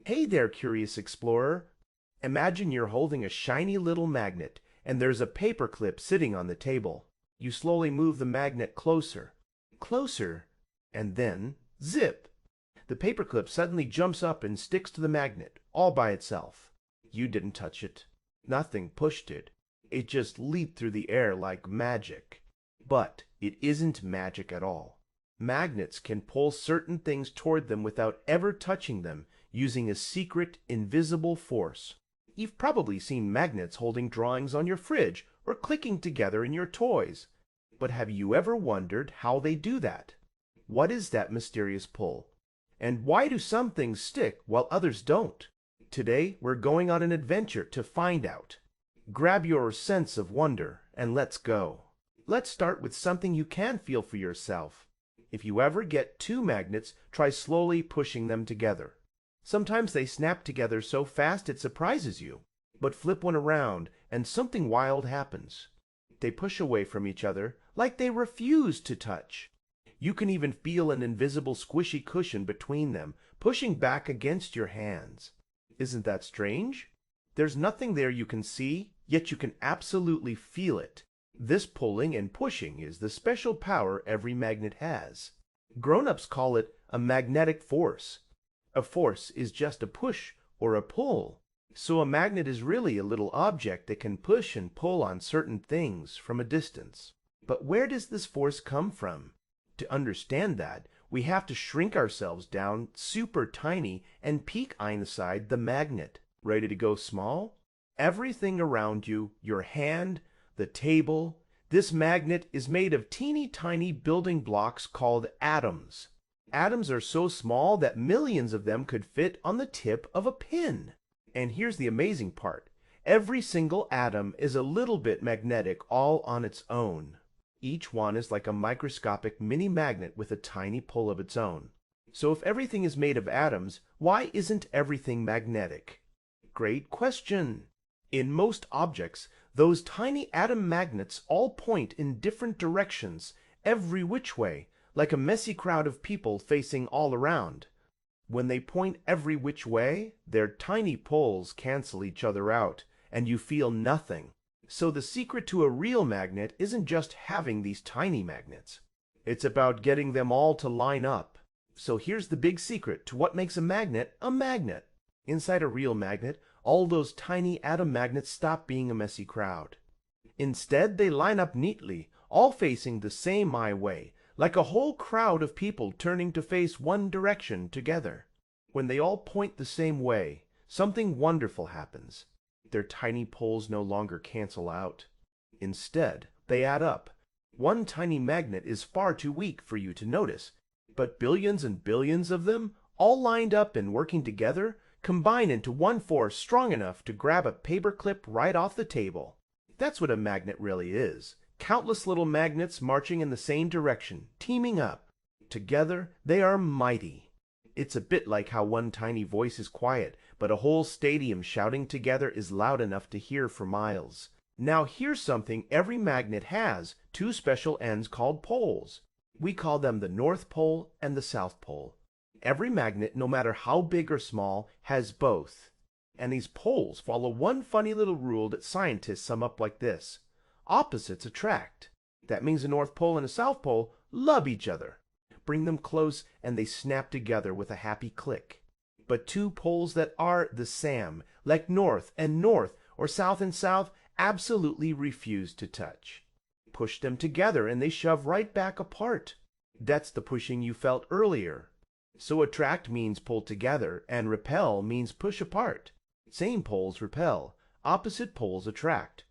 Hey there, curious explorer. Imagine you're holding a shiny little magnet, and there's a paper clip sitting on the table. You slowly move the magnet closer, closer, and then zip! The paper clip suddenly jumps up and sticks to the magnet, all by itself. You didn't touch it. Nothing pushed it. It just leaped through the air like magic. But it isn't magic at all. Magnets can pull certain things toward them without ever touching them, using a secret, invisible force. You've probably seen magnets holding drawings on your fridge or clicking together in your toys. But have you ever wondered how they do that? What is that mysterious pull? And why do some things stick while others don't? Today, we're going on an adventure to find out. Grab your sense of wonder and let's go. Let's start with something you can feel for yourself. If you ever get two magnets, try slowly pushing them together. Sometimes they snap together so fast it surprises you. But flip one around and something wild happens. They push away from each other like they refuse to touch. You can even feel an invisible squishy cushion between them, pushing back against your hands. Isn't that strange? There's nothing there you can see, yet you can absolutely feel it. This pulling and pushing is the special power every magnet has. Grown-ups call it a magnetic force. A force is just a push or a pull. So a magnet is really a little object that can push and pull on certain things from a distance. But where does this force come from? To understand that, we have to shrink ourselves down super tiny and peek inside the magnet. Ready to go small? Everything around you, your hand, the table, this magnet is made of teeny tiny building blocks called atoms. Atoms are so small that millions of them could fit on the tip of a pin. And here's the amazing part. Every single atom is a little bit magnetic all on its own. Each one is like a microscopic mini magnet with a tiny pull of its own. So if everything is made of atoms, why isn't everything magnetic? Great question. In most objects, those tiny atom magnets all point in different directions, every which way, like a messy crowd of people facing all around. When they point every which way, their tiny poles cancel each other out, and you feel nothing. So the secret to a real magnet isn't just having these tiny magnets. It's about getting them all to line up. So here's the big secret to what makes a magnet a magnet. Inside a real magnet, all those tiny atom magnets stop being a messy crowd. Instead, they line up neatly, all facing the same way, like a whole crowd of people turning to face one direction together. When they all point the same way, something wonderful happens. Their tiny poles no longer cancel out. Instead, they add up. One tiny magnet is far too weak for you to notice, but billions and billions of them, all lined up and working together, combine into one force strong enough to grab a paper clip right off the table. That's what a magnet really is. Countless little magnets marching in the same direction, teaming up. Together, they are mighty. It's a bit like how one tiny voice is quiet, but a whole stadium shouting together is loud enough to hear for miles. Now here's something every magnet has, two special ends called poles. We call them the North Pole and the South Pole. Every magnet, no matter how big or small, has both. And these poles follow one funny little rule that scientists sum up like this. Opposites attract. That means a North Pole and a South Pole love each other. Bring them close and they snap together with a happy click. But two poles that are the same, like north and north or south and south, absolutely refuse to touch. Push them together and they shove right back apart. That's the pushing you felt earlier. So attract means pull together and repel means push apart. Same poles repel, opposite poles attract.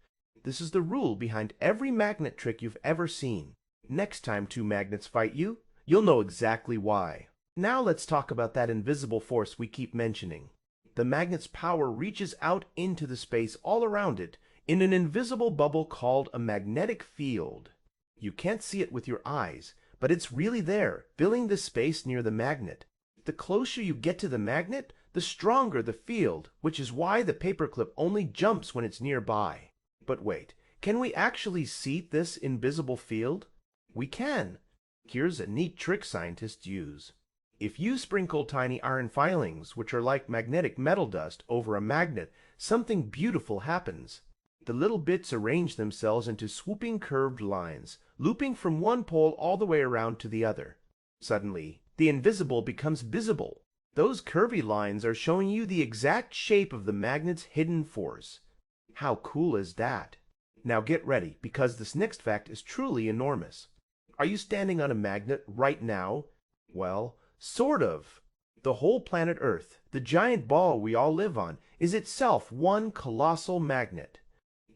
This is the rule behind every magnet trick you've ever seen. Next time two magnets fight you, you'll know exactly why. Now let's talk about that invisible force we keep mentioning. The magnet's power reaches out into the space all around it in an invisible bubble called a magnetic field. You can't see it with your eyes, but it's really there, filling the space near the magnet. The closer you get to the magnet, the stronger the field, which is why the paperclip only jumps when it's nearby. But wait, can we actually see this invisible field? We can. Here's a neat trick scientists use. If you sprinkle tiny iron filings, which are like magnetic metal dust, over a magnet, something beautiful happens. The little bits arrange themselves into swooping curved lines, looping from one pole all the way around to the other. Suddenly, the invisible becomes visible. Those curvy lines are showing you the exact shape of the magnet's hidden force. How cool is that? Now get ready, because this next fact is truly enormous. Are you standing on a magnet right now? Well, sort of. The whole planet Earth, the giant ball we all live on, is itself one colossal magnet.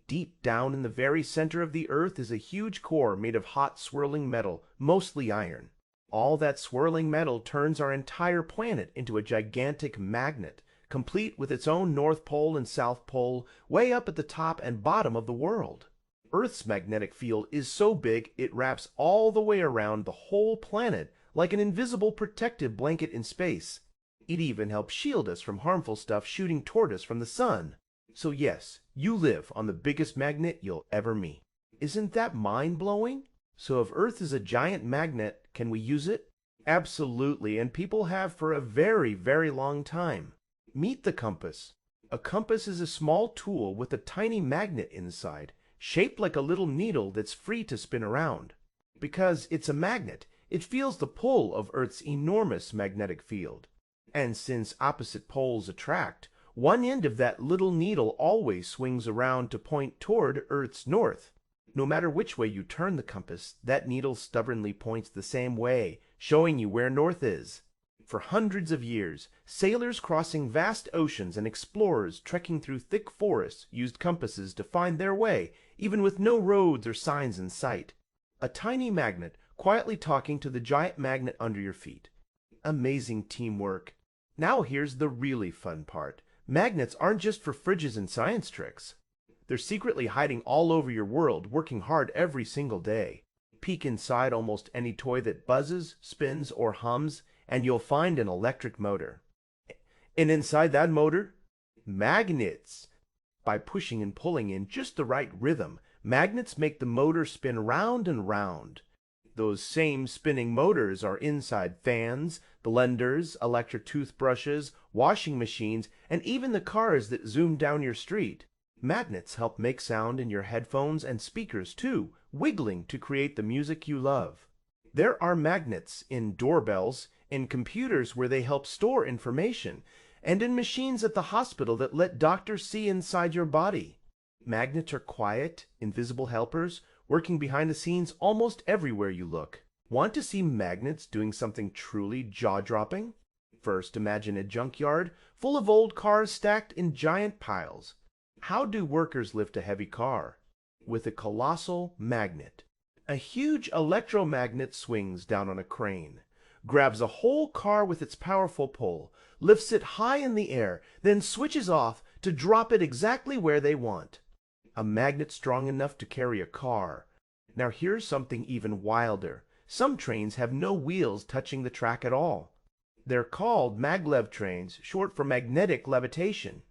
Deep down in the very center of the Earth is a huge core made of hot swirling metal, mostly iron. All that swirling metal turns our entire planet into a gigantic magnet, complete with its own North Pole and South Pole, way up at the top and bottom of the world. Earth's magnetic field is so big it wraps all the way around the whole planet like an invisible protective blanket in space. It even helps shield us from harmful stuff shooting toward us from the sun. So yes, you live on the biggest magnet you'll ever meet. Isn't that mind-blowing? So if Earth is a giant magnet, can we use it? Absolutely, and people have for a very, very long time. Meet the compass. A compass is a small tool with a tiny magnet inside, shaped like a little needle that's free to spin around. Because it's a magnet, it feels the pull of Earth's enormous magnetic field. And since opposite poles attract, one end of that little needle always swings around to point toward Earth's north. No matter which way you turn the compass, that needle stubbornly points the same way, showing you where north is. For hundreds of years, sailors crossing vast oceans and explorers trekking through thick forests used compasses to find their way, even with no roads or signs in sight. A tiny magnet quietly talking to the giant magnet under your feet. Amazing teamwork. Now here's the really fun part. Magnets aren't just for fridges and science tricks. They're secretly hiding all over your world, working hard every single day. Peek inside almost any toy that buzzes, spins, or hums, and you'll find an electric motor. And inside that motor, magnets. By pushing and pulling in just the right rhythm, magnets make the motor spin round and round. Those same spinning motors are inside fans, blenders, electric toothbrushes, washing machines, and even the cars that zoom down your street. Magnets help make sound in your headphones and speakers too, wiggling to create the music you love. There are magnets in doorbells, in computers where they help store information, and in machines at the hospital that let doctors see inside your body. Magnets are quiet, invisible helpers, working behind the scenes almost everywhere you look. Want to see magnets doing something truly jaw-dropping? First, imagine a junkyard full of old cars stacked in giant piles. How do workers lift a heavy car? With a colossal magnet. A huge electromagnet swings down on a crane, grabs a whole car with its powerful pull, lifts it high in the air, then switches off to drop it exactly where they want. A magnet strong enough to carry a car. Now here's something even wilder. Some trains have no wheels touching the track at all. They're called maglev trains, short for magnetic levitation.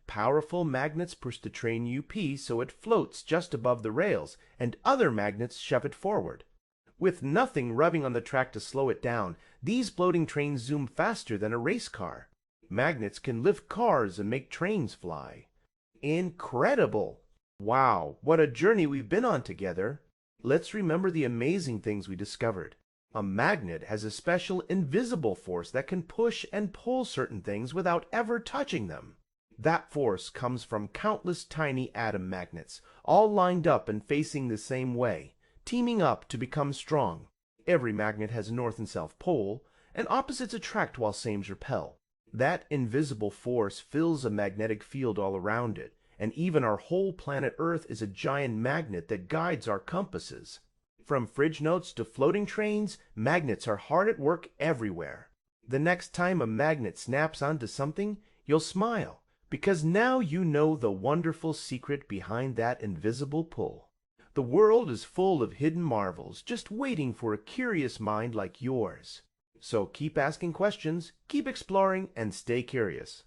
Powerful magnets push the train UP so it floats just above the rails, and other magnets shove it forward. With nothing rubbing on the track to slow it down, these floating trains zoom faster than a race car. Magnets can lift cars and make trains fly. Incredible! Wow, what a journey we've been on together. Let's remember the amazing things we discovered. A magnet has a special invisible force that can push and pull certain things without ever touching them. That force comes from countless tiny atom magnets, all lined up and facing the same way, teaming up to become strong. Every magnet has a north and south pole, and opposites attract while sames repel. That invisible force fills a magnetic field all around it, and even our whole planet Earth is a giant magnet that guides our compasses. From fridge notes to floating trains, magnets are hard at work everywhere. The next time a magnet snaps onto something, you'll smile, because now you know the wonderful secret behind that invisible pull. The world is full of hidden marvels, just waiting for a curious mind like yours. So keep asking questions, keep exploring, and stay curious.